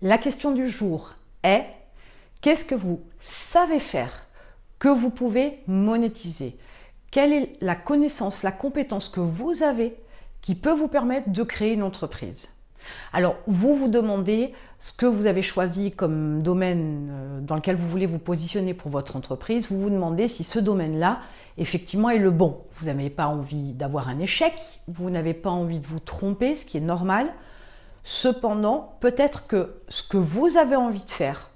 La question du jour est: qu'est-ce que vous savez faire, que vous pouvez monétiser? Quelle est la connaissance, la compétence que vous avez qui peut vous permettre de créer une entreprise? Alors, vous vous demandez ce que vous avez choisi comme domaine dans lequel vous voulez vous positionner pour votre entreprise. Vous vous demandez si ce domaine-là, effectivement, est le bon. Vous n'avez pas envie d'avoir un échec, vous n'avez pas envie de vous tromper, ce qui est normal. Cependant, peut-être que ce que vous avez envie de faire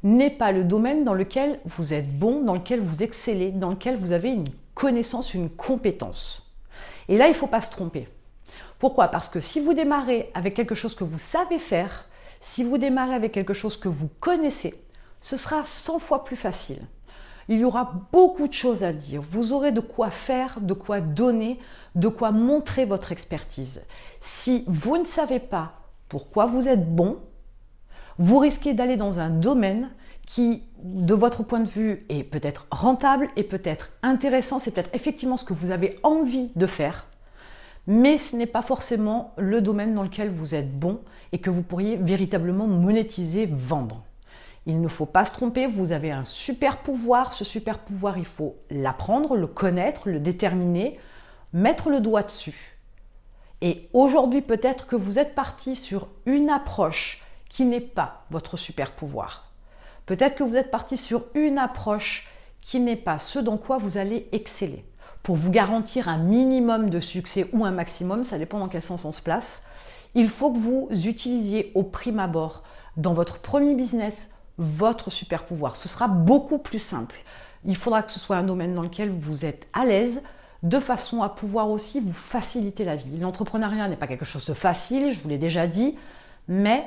n'est pas le domaine dans lequel vous êtes bon, dans lequel vous excellez, dans lequel vous avez une connaissance, une compétence. Et là, il ne faut pas se tromper. Pourquoi? Parce que si vous démarrez avec quelque chose que vous savez faire, si vous démarrez avec quelque chose que vous connaissez, ce sera 100 fois plus facile. Il y aura beaucoup de choses à dire. Vous aurez de quoi faire, de quoi donner, de quoi montrer votre expertise. Si vous ne savez pas pourquoi vous êtes bon, vous risquez d'aller dans un domaine qui, de votre point de vue, est peut-être rentable et peut-être intéressant. C'est peut-être effectivement ce que vous avez envie de faire, mais ce n'est pas forcément le domaine dans lequel vous êtes bon et que vous pourriez véritablement monétiser, vendre. Il ne faut pas se tromper, vous avez un super pouvoir. Ce super pouvoir, il faut l'apprendre, le connaître, le déterminer, mettre le doigt dessus. Et aujourd'hui, peut-être que vous êtes parti sur une approche qui n'est pas votre super pouvoir. Peut-être que vous êtes parti sur une approche qui n'est pas ce dans quoi vous allez exceller. Pour vous garantir un minimum de succès ou un maximum, ça dépend dans quel sens on se place, il faut que vous utilisiez au prime abord, dans votre premier business, votre super pouvoir. Ce sera beaucoup plus simple. Il faudra que ce soit un domaine dans lequel vous êtes à l'aise, de façon à pouvoir aussi vous faciliter la vie. L'entrepreneuriat n'est pas quelque chose de facile, je vous l'ai déjà dit, mais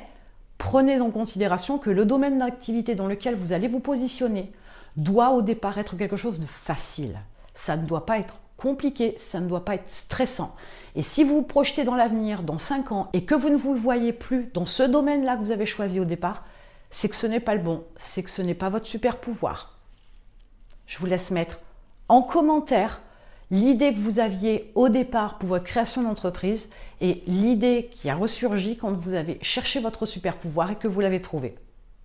prenez en considération que le domaine d'activité dans lequel vous allez vous positionner doit au départ être quelque chose de facile. Ça ne doit pas être compliqué, ça ne doit pas être stressant. Et si vous vous projetez dans l'avenir, dans 5 ans, et que vous ne vous voyez plus dans ce domaine-là que vous avez choisi au départ, c'est que ce n'est pas le bon, c'est que ce n'est pas votre super pouvoir. Je vous laisse mettre en commentaire l'idée que vous aviez au départ pour votre création d'entreprise et l'idée qui a ressurgi quand vous avez cherché votre super pouvoir et que vous l'avez trouvé.